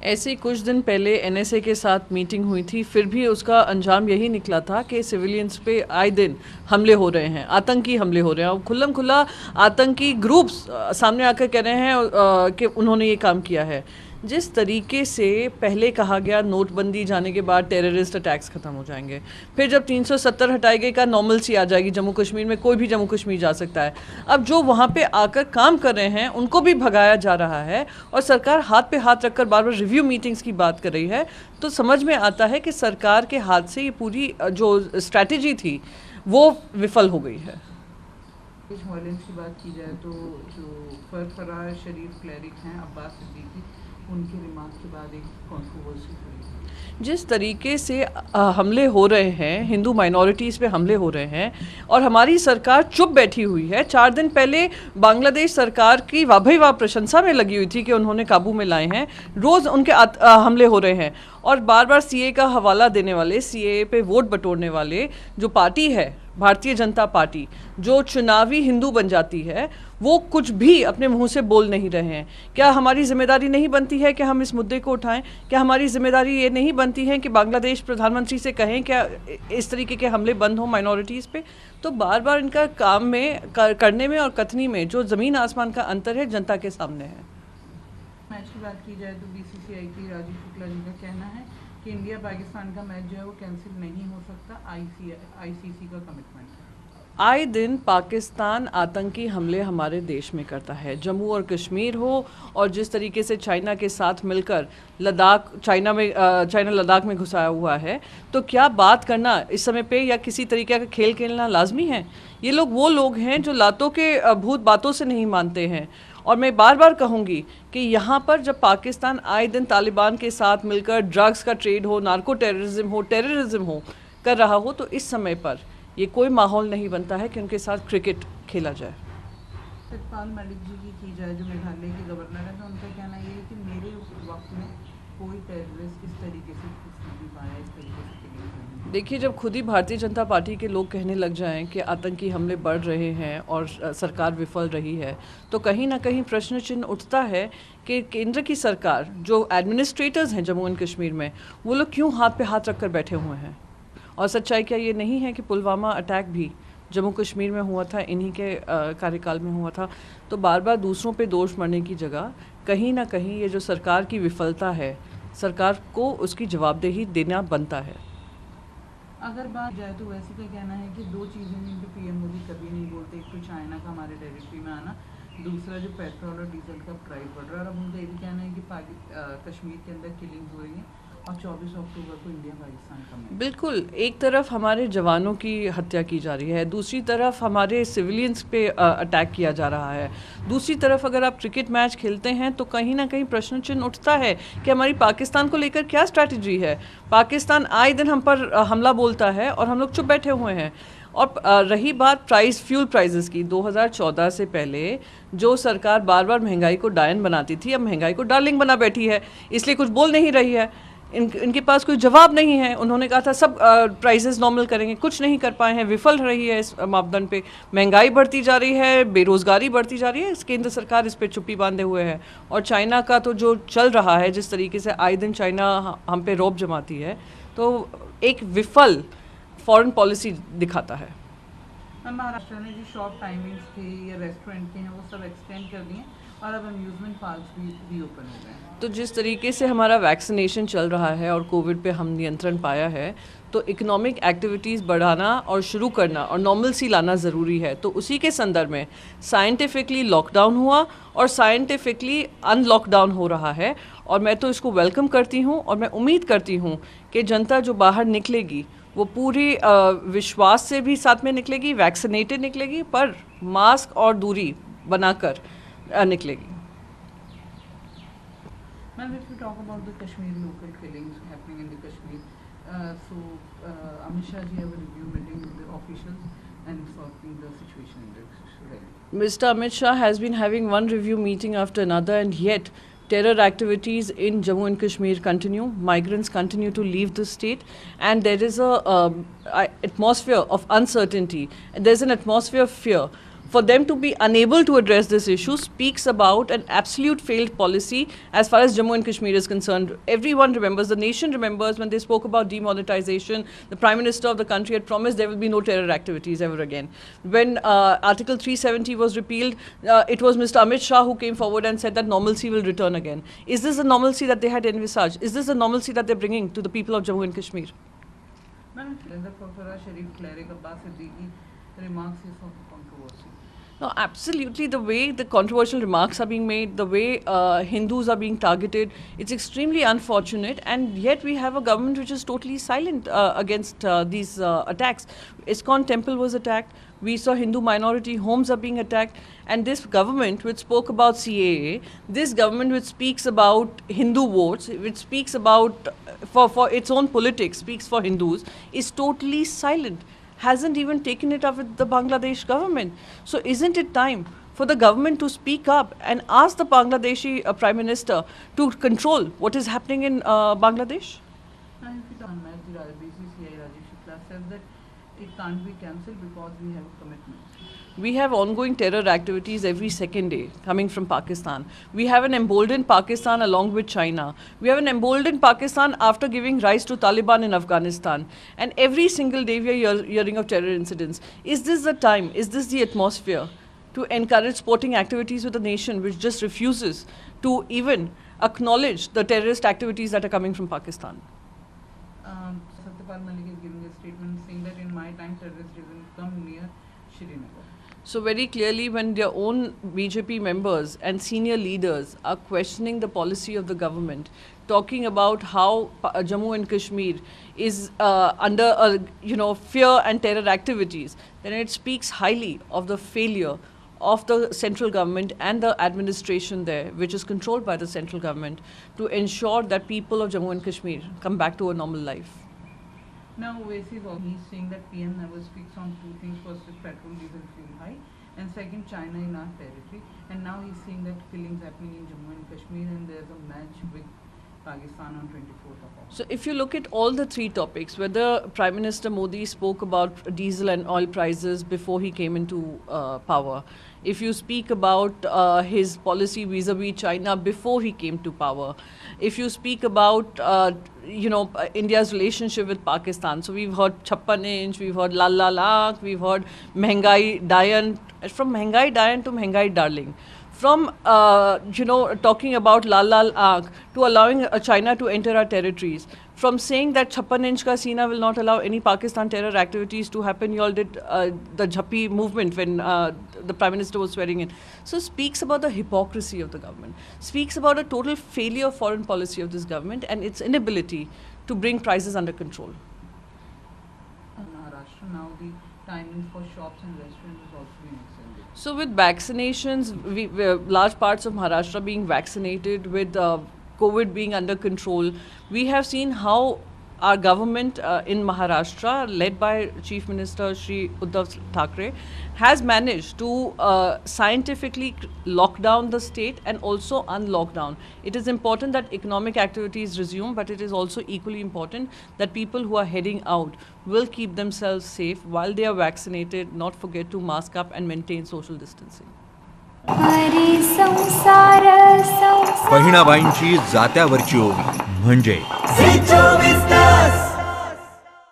ऐसे ही कुछ दिन पहले एनएसए के साथ मीटिंग हुई थी, फिर भी उसका अंजाम यही निकला था कि सिविलियंस पे आए दिन हमले हो रहे हैं, आतंकी हमले हो रहे हैं और खुल्लम खुल्ला आतंकी ग्रुप्स सामने आकर कह रहे हैं कि उन्होंने ये काम किया है। जिस तरीके से पहले कहा गया नोटबंदी जाने के बाद टेररिस्ट अटैक्स ख़त्म हो जाएंगे, फिर जब 370 हटाई गई का नॉर्मलसी आ जाएगी, जम्मू कश्मीर में कोई भी जम्मू कश्मीर जा सकता है। अब जो वहाँ पे आकर काम कर रहे हैं उनको भी भगाया जा रहा है और सरकार हाथ पे हाथ रखकर बार बार रिव्यू मीटिंग्स की बात कर रही है, तो समझ में आता है कि सरकार के हाथ से ये पूरी जो स्ट्रैटेजी थी वो विफल हो गई है। कुछ वायलेंस की बात की जाए तो जो फरफरार शरीफ क्लरिक हैं अब्बास सिद्दीकी, उनके रिमार्क के बाद एक कंट्रोवर्सी हुई। जिस तरीके से हमले हो रहे हैं, हिंदू माइनॉरिटीज़ पे हमले हो रहे हैं और हमारी सरकार चुप बैठी हुई है। 4 दिन पहले बांग्लादेश सरकार की वाह भाई वाह प्रशंसा में लगी हुई थी कि उन्होंने काबू में लाए हैं, रोज़ उनके हमले हो रहे हैं और बार बार सीए का हवाला देने वाले, सीए पे वोट बटोरने वाले जो पार्टी है भारतीय जनता पार्टी, जो चुनावी हिंदू बन जाती है, वो कुछ भी अपने मुंह से बोल नहीं रहे हैं। क्या हमारी जिम्मेदारी नहीं बनती है कि हम इस मुद्दे को उठाएं? क्या हमारी जिम्मेदारी ये नहीं बनती है कि बांग्लादेश प्रधानमंत्री से कहें क्या इस तरीके के हमले बंद हों माइनॉरिटीज़ पे? तो बार बार इनका काम में करने में और कथनी में जो ज़मीन आसमान का अंतर है जनता के सामने है। मैच की बात की जाए तो बीसीसीआई की राजीव शुक्ला जी का कहना है कि इंडिया पाकिस्तान का मैच जो है वो कैंसिल नहीं हो सकता, आईसीसी का कमिटमेंट है। आए दिन पाकिस्तान आतंकी हमले हमारे देश में करता है, जम्मू और कश्मीर हो और जिस तरीके से चाइना के साथ मिलकर चाइना लद्दाख में घुसाया हुआ है, तो क्या बात करना इस समय पे या किसी तरीके का खेल खेलना लाजमी है? ये लोग वो लोग हैं जो लातों के भूत बातों से नहीं मानते हैं। और मैं बार बार कहूँगी कि यहाँ पर जब पाकिस्तान आए दिन तालिबान के साथ मिलकर ड्रग्स का ट्रेड हो, नार्को टेररिज्म हो कर रहा हो, तो इस समय पर ये कोई माहौल नहीं बनता है कि उनके साथ क्रिकेट खेला जाए। सतपाल मलिक जी की जाए जो मेघालय के गवर्नर हैं, तो उनका कहना ये है कि मेरे वक्त में कोई टेररिस्ट इस तरीके से नहीं पाया, इस तरीके से। देखिए, जब खुद ही भारतीय जनता पार्टी के लोग कहने लग जाएं कि आतंकी हमले बढ़ रहे हैं और सरकार विफल रही है, तो कहीं ना कहीं प्रश्न चिन्ह उठता है कि केंद्र की सरकार, जो एडमिनिस्ट्रेटर्स हैं जम्मू एंड कश्मीर में, वो लोग क्यों हाथ पे हाथ रख कर बैठे हुए हैं? और सच्चाई क्या ये नहीं है कि पुलवामा अटैक भी जम्मू कश्मीर में हुआ था, इन्हीं के कार्यकाल में हुआ था? तो बार बार दूसरों पे दोष मढ़ने की जगह कहीं ना कहीं ये जो सरकार की विफलता है, सरकार को उसकी जवाबदेही देना बनता है। अगर बात जाए तो वैसे का कहना है कि दो चीज़ें जिन पर पीएम मोदी कभी नहीं बोलते, एक तो चाइना का हमारे टेरिटरी में आना, दूसरा जो पेट्रोल और डीजल का प्राइस बढ़ रहा है। और अब उनका ये भी कहना है कि कश्मीर के अंदर किलिंग हो रही है और 24 अक्टूबर को इंडिया पाकिस्तान का मैच। बिल्कुल, एक तरफ हमारे जवानों की हत्या की जा रही है, दूसरी तरफ हमारे सिविलियंस पे अटैक किया जा रहा है, दूसरी तरफ अगर आप क्रिकेट मैच खेलते हैं तो कहीं ना कहीं प्रश्न चिन्ह उठता है कि हमारी पाकिस्तान को लेकर क्या स्ट्रैटेजी है। पाकिस्तान आए दिन हम पर हमला बोलता है और हम लोग चुप बैठे हुए हैं। और रही बात फ्यूल प्राइसेस की, 2014 से पहले जो सरकार बार बार महंगाई को डायन बनाती थी, अब महंगाई को डार्लिंग बना बैठी है, इसलिए कुछ बोल नहीं रही है। इनके पास कोई जवाब नहीं है। उन्होंने कहा था सब प्राइसेस नॉर्मल करेंगे, कुछ नहीं कर पाए हैं, विफल रही है इस मापदंड पे। महंगाई बढ़ती जा रही है, बेरोज़गारी बढ़ती जा रही है, केंद्र सरकार इस पे चुप्पी बांधे हुए है। और चाइना का तो जो चल रहा है, जिस तरीके से आए दिन चाइना हम पे रौब जमाती है, तो एक विफल फॉरेन पॉलिसी दिखाता है। महाराष्ट्र ने जो शॉप टाइमिंग्स थे या रेस्टोरेंट के हैं वो सब एक्सटेंड कर दिए और अब अम्यूजमेंट पार्क्स भी रीओपन हो गए हैं। तो जिस तरीके से हमारा वैक्सीनेशन चल रहा है और कोविड पे हम नियंत्रण पाया है, तो इकोनॉमिक एक्टिविटीज़ बढ़ाना और शुरू करना और नॉर्मलसी लाना ज़रूरी है। तो उसी के संदर्भ में साइंटिफिकली लॉकडाउन हुआ और साइंटिफिकली अनलॉकडाउन हो रहा है, और मैं तो इसको वेलकम करती हूँ और मैं उम्मीद करती हूँ कि जनता जो बाहर निकलेगी वो पूरी विश्वास से भी साथ में निकलेगी, वैक्सीनेटेड निकलेगी, पर मास्क और दूरी बनाकर निकलेगी। Ma'am, if we talk about the Kashmir local killings happening in the Kashmir, Amit Shah ji have a review meeting with the officials and sorting the situation in the Delhi. Mr. Amit Shah has been having one review meeting after another, and yet terror activities in Jammu and Kashmir continue. Migrants continue to leave the state, and there is a atmosphere of uncertainty. There's an atmosphere of fear. for them to be unable to address this issue speaks about an absolute failed policy as far as Jammu and Kashmir is concerned. Everyone remembers, the nation remembers when they spoke about demonetization, the Prime Minister of the country had promised there will be no terror activities ever again. When Article 370 was repealed, it was Mr. Amit Shah who came forward and said that normalcy will return again. Is this the normalcy that they had envisaged? Is this the normalcy that they're bringing to the people of Jammu and Kashmir? Ma'am, the Farfara Sharif cleric Abbas Siddiqui remarks is of controversy. No, absolutely. The way the controversial remarks are being made, the way Hindus are being targeted, it's extremely unfortunate. And yet we have a government which is totally silent against these attacks. ISKCON temple was attacked. We saw Hindu minority homes are being attacked. And this government which spoke about CAA, this government which speaks about Hindu votes, which speaks about, for its own politics, speaks for Hindus, is totally silent. Hasn't even taken it up with the Bangladesh government. So isn't it time for the government to speak up and ask the Bangladeshi Prime Minister to control what is happening in Bangladesh? And if it on match, the BCCI Rajiv Shukla says that it can't be cancelled because we have a commitment. We have ongoing terror activities every second day coming from Pakistan. We have an emboldened Pakistan along with China. We have an emboldened Pakistan after giving rise to Taliban in Afghanistan. And every single day we are hearing of terror incidents. Is this the time? Is this the atmosphere to encourage sporting activities with a nation which just refuses to even acknowledge the terrorist activities that are coming from Pakistan? Satyapal Malik is giving a statement saying that in my time terrorists didn't come near Srinagar. So very clearly, when their own BJP members and senior leaders are questioning the policy of the government, talking about how Jammu and Kashmir is under fear and terror activities, then it speaks highly of the failure of the central government and the administration there, which is controlled by the central government, to ensure that people of Jammu and Kashmir come back to a normal life. Now, Oasis, he's saying that PM never speaks on two things. First is petrol, diesel fuel high, and second, China in our territory. And now he's saying that killings happening in Jammu and Kashmir, and there's a match with Pakistan on 24th of August. So if you look at all the three topics, whether Prime Minister Modi spoke about diesel and oil prices before he came into power, if you speak about his policy vis-a-vis China before he came to power, if you speak about India's relationship with Pakistan, so we've heard 56 inch, we've heard Lal Lal Aankh, we've heard Mehengai Dayan, from Mehengai Dayan to Mehengai Darling. From talking about Lal Lal Aankh to allowing China to enter our territories, from saying that 56 inch ka Sina will not allow any Pakistan terror activities to happen. You all did the Jhappi movement when the Prime Minister was swearing in. So speaks about the hypocrisy of the government, speaks about a total failure of foreign policy of this government and its inability to bring prices under control. Maharashtra, now the timings for shops and restaurants is also being extended. So with vaccinations, large parts of Maharashtra being vaccinated, with COVID being under control, we have seen how our government in Maharashtra, led by Chief Minister Shri Uddhav Thackeray, has managed to scientifically lock down the state and also unlock down. It is important that economic activities resume, but it is also equally important that people who are heading out will keep themselves safe while they are vaccinated, not forget to mask up and maintain social distancing. बहिणाबाईंची जात्यावरची ओवी म्हणजे